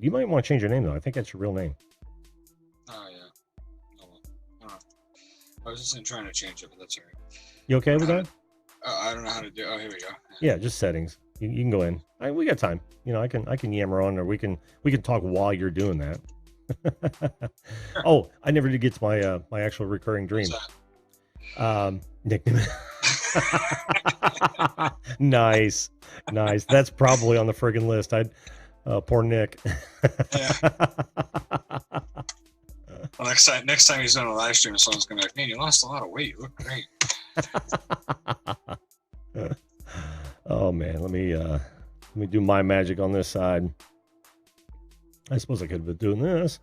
You might want to change your name though. I think that's your real name. Oh yeah. Oh, well. I was just trying to change it, but that's all right. You okay with that? I don't know how to do. Oh, here we go. Yeah, just settings. You can go in. We got time. I can yammer on, or we can talk while you're doing that. Sure. Oh, I never did get to my my actual recurring dream. Nickname. Nice. That's probably on the friggin' list. Poor Nick. Yeah. Well, next time he's doing a live stream, someone's gonna be like, "Man, you lost a lot of weight. You look great." Oh man, let me do my magic on this side. I suppose I could have been doing this.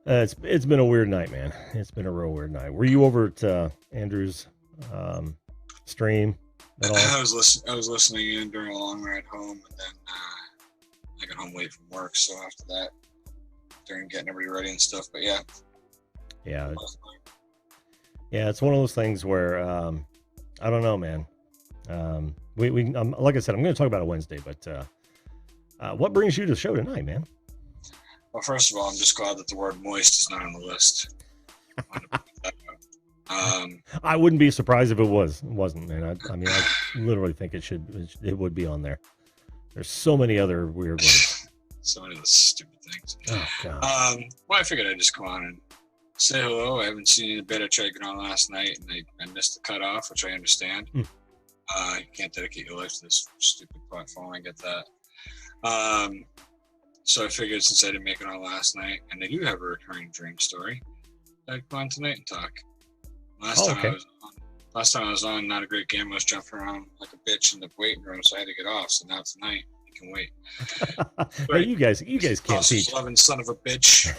It's been a weird night, man. It's been a real weird night. Were you over at Andrew's stream at all? I was listening in during a long ride home, and then I got home late from work. So after that, during getting everybody ready and stuff. But yeah. Yeah, it's one of those things where I don't know, man. We like I said, I'm going to talk about it Wednesday, but what brings you to the show tonight, man? Well, first of all, I'm just glad that the word moist is not on the list. I wouldn't be surprised if it wasn't, man. I mean, I literally think it would be on there. There's so many other weird words. So many of those stupid things. Oh, God. Well, I figured I'd just come on and say hello. I haven't seen you in a bit. I tried getting on last night, and I missed the cutoff, which I understand. You can't dedicate your life to this stupid platform. I get that. So I figured since I didn't make it on last night, and I do have a recurring dream story, I'd come on tonight and talk. Last time I was on, not a great game. I was jumping around like a bitch in the waiting room, so I had to get off. So now tonight, you can wait. Hey, you guys can't see each other. Son of a bitch.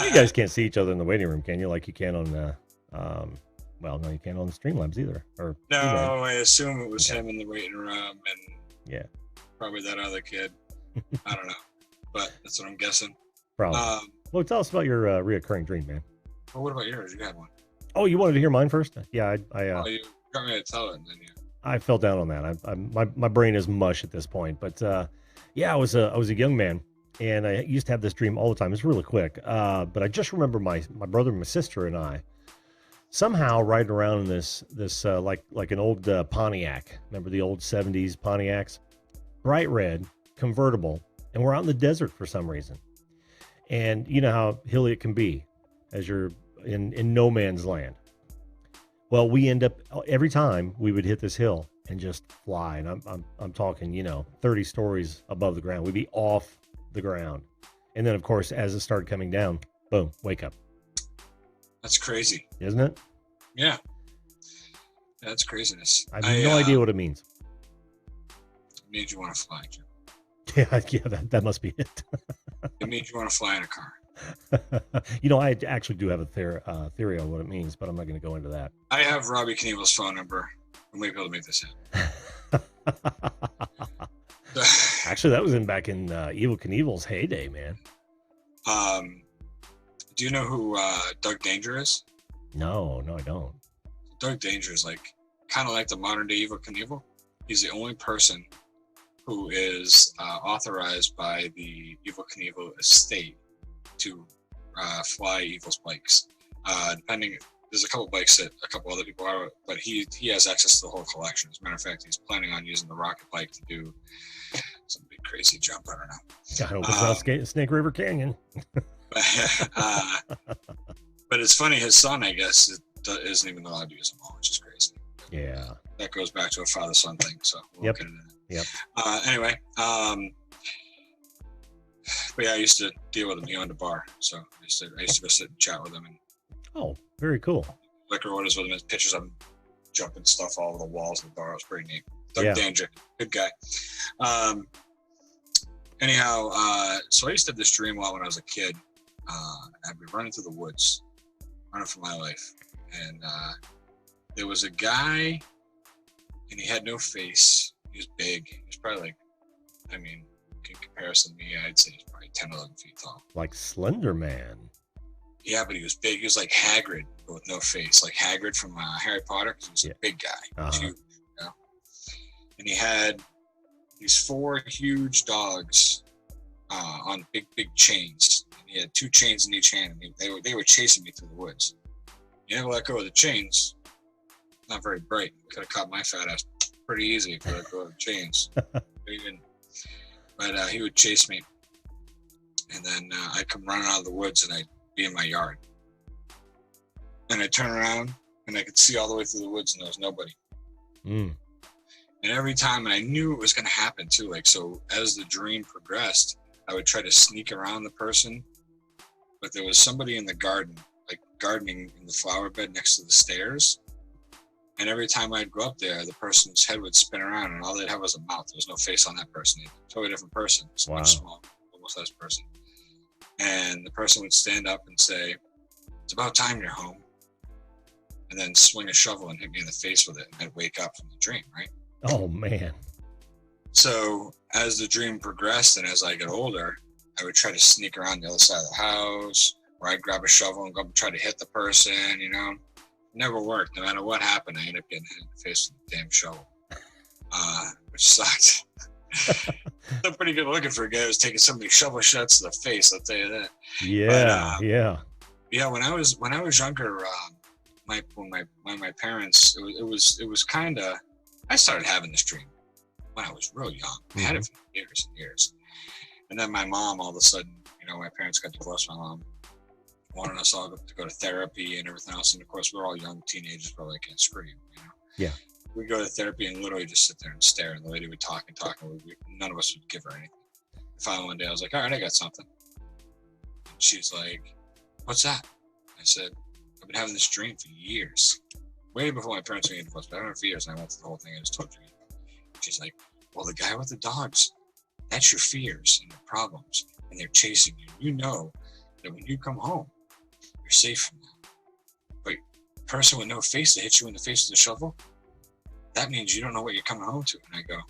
You guys can't see each other in the waiting room, can you? Like you can on the, well, no, you can't on the Streamlabs either. Or no, I assume it was him in the waiting room, and probably that other kid. I don't know, but that's what I'm guessing. Probably. Well, tell us about your reoccurring dream, man. Well, what about yours? You had one. Oh, you wanted to hear mine first? Yeah, oh, you got me to tell it, and then I fell down on that. My brain is mush at this point, but yeah, I was a young man, and I used to have this dream all the time. It's really quick, but I just remember my brother and my sister and I somehow riding around in this like an old Pontiac. Remember the old 70s Pontiacs? Bright red, convertible, and we're out in the desert for some reason. And you know how hilly it can be as you're in no man's land. Well, we end up every time we would hit this hill and just fly. And I'm talking, 30 stories above the ground. We'd be off the ground. And then of course, as it started coming down, boom, wake up. That's crazy. Isn't it? Yeah. That's craziness. I have no idea what it means. It means you want to fly, Jim. Yeah, that must be it. It means you want to fly in a car. I actually do have a theory on what it means, but I'm not going to go into that. I have Robbie Knievel's phone number. I might be able to make this happen. Actually, that was back in Evel Knievel's heyday, man. Do you know who Doug Danger is? No, I don't. Doug Danger is kind of like the modern day Evel Knievel. He's the only person who is authorized by the Evel Knievel estate to fly Evel's bikes. Depending, there's a couple bikes that a couple other people are, but he has access to the whole collection. As a matter of fact, he's planning on using the rocket bike to do some big crazy jump. I don't know. I hope it's not Snake River Canyon. But it's funny, his son, I guess, isn't even allowed to use them all, which is crazy. Yeah. That goes back to a father-son thing, so we'll get into that. Yep. Anyway, but yeah, I used to deal with him. He owned a bar, so I used to go sit and chat with him. And oh, very cool. Liquor orders with him, and pictures of him jumping stuff all over the walls of the bar. It was pretty neat. Doug Danger, good guy. Anyhow, so I used to have this dream when I was a kid. I'd be running through the woods, running for my life, and there was a guy, and he had no face. He was big. He was probably in comparison to me, I'd say he's probably 10, 11 feet tall. Like Slender Man. Yeah, but he was big. He was like Hagrid, but with no face. Like Hagrid from Harry Potter, because he was a big guy. He was huge, And he these 4 huge dogs on big chains. And he had 2 chains in each hand, and they were chasing me through the woods. You never let go of the chains. Not very bright. Could have caught my fat ass pretty easy if I let go of the chains. But he would chase me, and then I'd come running out of the woods, and I'd be in my yard. And I'd turn around, and I could see all the way through the woods, and there was nobody. Mm. And every time, and I knew it was going to happen too. Like, so as the dream progressed, I would try to sneak around the person, but there was somebody in the garden, like gardening in the flower bed next to the stairs. And every time I'd go up there, the person's head would spin around, and all they'd have was a mouth. There was no face on that person. A totally different person. It's Wow. much smaller, almost less person. And the person would stand up and say, "It's about time you're home," and then swing a shovel and hit me in the face with it. And I'd wake up from the dream, right? Oh man. So as the dream progressed and as I got older, I would try to sneak around the other side of the house, or I'd grab a shovel and go up and try to hit the person, you know. Never worked. No matter what happened, I ended up getting hit in the face with the damn shovel, which sucked. Still pretty good looking for a guy who was taking so many shovel shots to the face, I'll tell you that. Yeah, But, yeah. Yeah, when I was younger, my parents, it was kind of, I started having this dream when I was real young. I had it for years and years, and then my mom, all of a sudden, you know, my parents got divorced. My mom wanted us all to go to therapy and everything else, and of course, we're all young teenagers. We're like, screw you, you know. Yeah. We'd go to therapy and literally just sit there and stare, and the lady would talk and talk, and none of us would give her anything. Finally, one day, I was like, all right, I got something. And she's like, what's that? I said, I've been having this dream for years. Way before my parents were getting divorced, but I had it for years, and I went through the whole thing. I just told you. She's like, well, the guy with the dogs, that's your fears and your problems, and they're chasing you. You know that when you come home, you're safe from them. But the person with no face that hits you in the face with a shovel, that means you don't know what you're coming home to. And I go,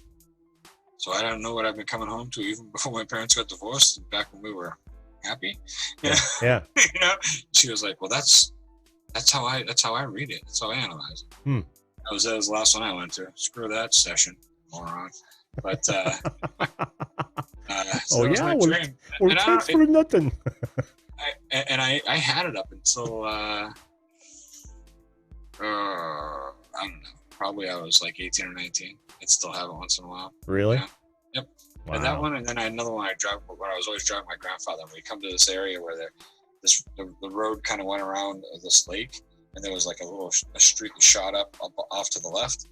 so I don't know what I've been coming home to even before my parents got divorced, back when we were happy. Yeah. Yeah. You know? She was like, well, that's how I read it. That's how I analyze it. That was the last one I went to. Screw that session, moron. But so oh yeah, we're kids for nothing. I had it up until I don't know, probably I was like 18 or 19. I'd still have it once in a while. Really? Yeah. Yep. Wow. And that one, and then I had another one I drive when I was always driving my grandfather. We come to this area where the road kind of went around this lake, and there was like a street that shot up off to the left,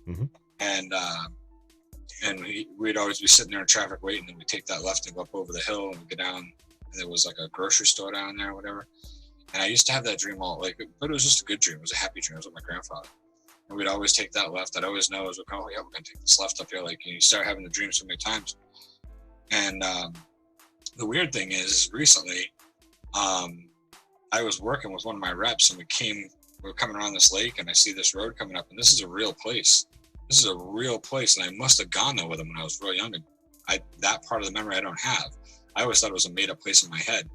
and we'd always be sitting there in traffic waiting, and we'd take that left and go up over the hill and we'd go down, and there was like a grocery store down there or whatever. And I used to have that dream but it was just a good dream. It was a happy dream. It was with my grandfather. And we'd always take that left. I'd always know as we're going, we're going to take this left up here. Like, you start having the dream so many times. And the weird thing is, recently, I was working with one of my reps, and we were coming around this lake, and I see this road coming up, and this is a real place. This is a real place, and I must have gone there with him when I was real young. And that part of the memory I don't have. I always thought it was a made-up place in my head.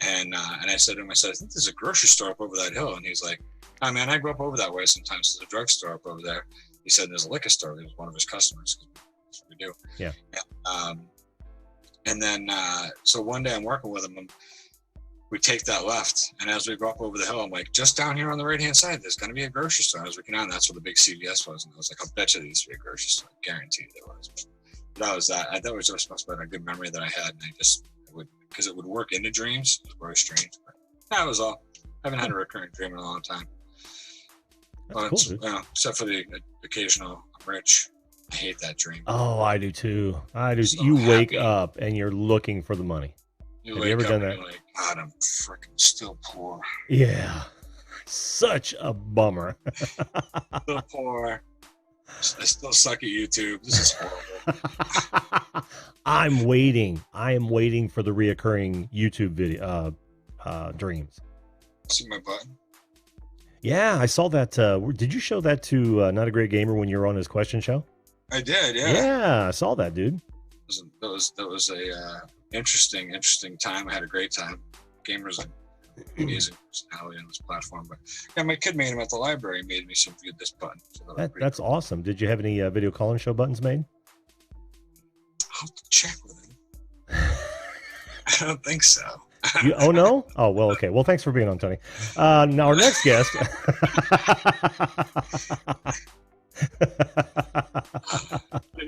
And I said to him, I think there's a grocery store up over that hill. And he's like, oh man, I go up over that way sometimes. There's a drugstore up over there. He said there's a liquor store. He was one of his customers. That's what we do. Yeah. And then, so one day I'm working with him, and we take that left. And as we go up over the hill, I'm like, just down here on the right-hand side, there's going to be a grocery store. And as we get on, that's where the big CVS was. And I was like, I'll bet you there used to be a grocery store. I guarantee there was. But that was that. That was just must have been a good memory that I had. And because it would work into dreams. It was very strange. But that was all. I haven't had a recurring dream in a long time. That's cool, dude. Except for the occasional, I'm rich. I hate that dream. Oh, I do too. I do. So you happy. Wake up and you're looking for the money. You Have you ever done that? Like, God, I'm freaking still poor. Yeah. Such a bummer. Still poor. I still suck at YouTube. This is horrible. I am waiting for the reoccurring YouTube video dreams. See my button? Yeah, I saw that. Did you show that to Not a Great Gamer when you were on his question show? I did, yeah. Yeah, I saw that, dude. That was a interesting time. I had a great time. Gamers are amazing personality on this platform. But yeah, my kid made him at the library. Made me some view this button. So That's cool. awesome. Did you have any video calling show buttons made? have to check with him. I don't think so. Oh, no? Oh, well, okay. Well, thanks for being on, Tony. Now, our next guest.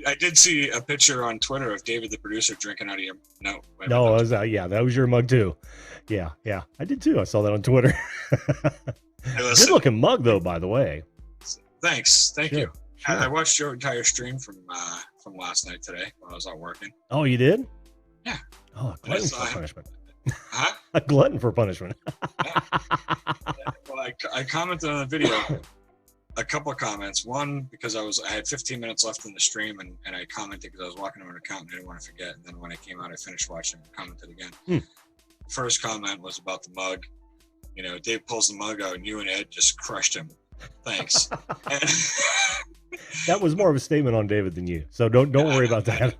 I did see a picture on Twitter of David, the producer, drinking out of your... No. No, it was, yeah, that was your mug, too. Yeah. I did, too. I saw that on Twitter. Good-looking mug, though, by the way. Thanks. Thank you. Sure. I watched your entire stream from last night today while I was out working. Oh, you did? Yeah. Oh, a glutton for punishment. Huh? A glutton for punishment. Yeah. Well, I commented on the video. A couple of comments. One, because I had 15 minutes left in the stream, and I commented because I was walking over an account and I didn't want to forget. And then when I came out, I finished watching and commented again. First comment was about the mug. You know, Dave pulls the mug out, and you and Ed just crushed him. Thanks. That was more of a statement on David than you, so don't worry about that.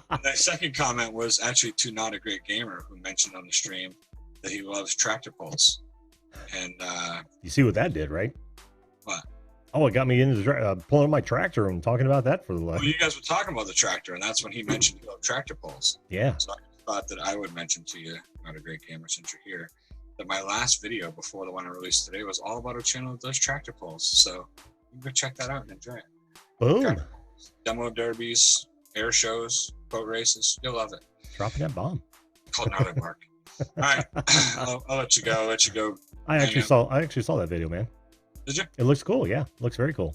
And the second comment was actually to Not a Great Gamer, who mentioned on the stream that he loves tractor pulls. And you see what that did, right? What? Oh, it got me into pulling my tractor and talking about that for the last. Well, you guys were talking about the tractor, and that's when he mentioned he loved tractor pulls. Yeah. So I thought that I would mention to you, Not a Great Gamer, since you're here, that my last video before the one I released today was all about a channel that does tractor pulls. So you can go check that out and enjoy it. Boom. Demo derbies, air shows, boat races. You'll love it. Dropping that bomb. Called Gnarly Mark. All right. I'll let you go. I actually saw that video, man. Did you? It looks cool. Yeah. It looks very cool.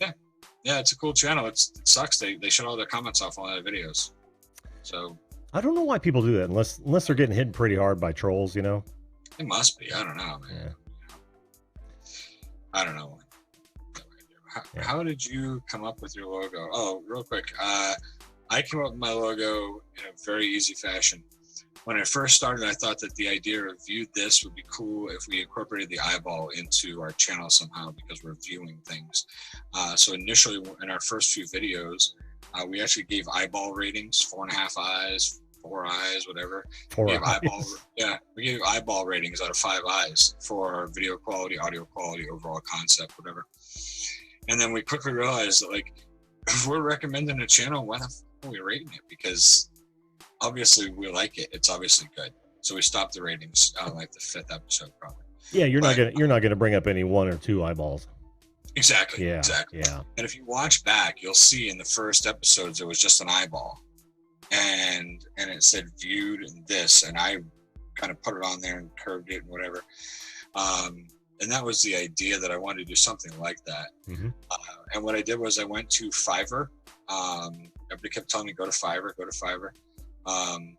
Yeah, it's a cool channel. It sucks. They shut all their comments off on the videos. So I don't know why people do that unless they're getting hit pretty hard by trolls, you know? It must be. I don't know, man. Yeah. I don't know. How did you come up with your logo? Oh, real quick. I came up with my logo in a very easy fashion. When I first started, I thought that the idea of Viewed This would be cool if we incorporated the eyeball into our channel somehow, because we're viewing things. So initially, in our first few videos, we actually gave eyeball ratings, 4.5 eyes, 4 eyes, whatever. We gave eyeball ratings out of 5 eyes for video quality, audio quality, overall concept, whatever. And then we quickly realized that, like, if we're recommending a channel, why the f are we rating it? Because obviously we like it. It's obviously good. So we stopped the ratings on like the 5th episode, probably. Yeah, you're not gonna bring up any 1 or 2 eyeballs. Exactly. Yeah. Exactly. Yeah. And if you watch back, you'll see in the first episodes it was just an eyeball, and it said Viewed and This, and I kind of put it on there and curved it and whatever. And that was the idea, that I wanted to do something like that. Mm-hmm. And what I did was I went to Fiverr. Everybody kept telling me, go to Fiverr. And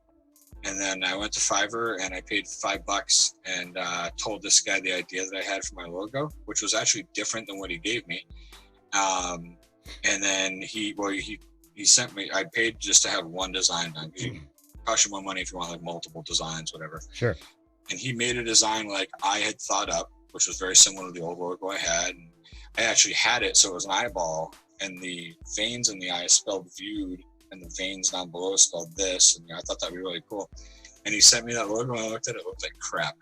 then I went to Fiverr and I paid $5 and told this guy the idea that I had for my logo, which was actually different than what he gave me. And then he sent me, I paid just to have one design done. It costs you more money if you want like multiple designs, whatever. Sure. And he made a design like I had thought up, which was very similar to the old logo I had. And I actually had it so it was an eyeball, and the veins in the eye spelled Viewed, and the veins down below spelled This. And I thought that'd be really cool. And he sent me that logo, and I looked at it, it looked like crap.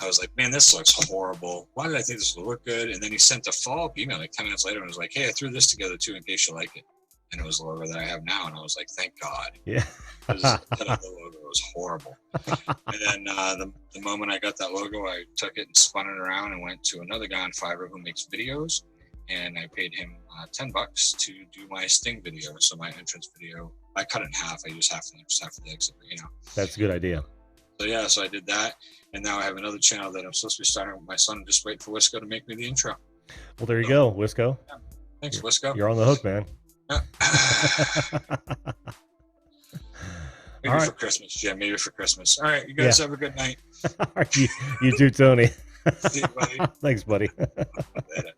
I was like, man, this looks horrible. Why did I think this would look good? And then he sent a follow-up email like 10 minutes later and was like, hey, I threw this together too in case you like it. And it was the logo that I have now. And I was like, thank God. Yeah. Because the logo was horrible. And then the moment I got that logo, I took it and spun it around and went to another guy on Fiverr who makes videos. And I paid him $10 to do my Sting video. So my entrance video, I cut it in half. I use half for the exit, you know. That's a good idea. So yeah, so I did that. And now I have another channel that I'm supposed to be starting with my son. I'm just waiting for Wisco to make me the intro. Well, there you go, Wisco. Yeah. Thanks, Wisco. You're on the hook, man. Maybe for Christmas, Jim. Maybe for Christmas. All right, you guys have a good night. You too, Tony. See you, buddy. Thanks, buddy. Later.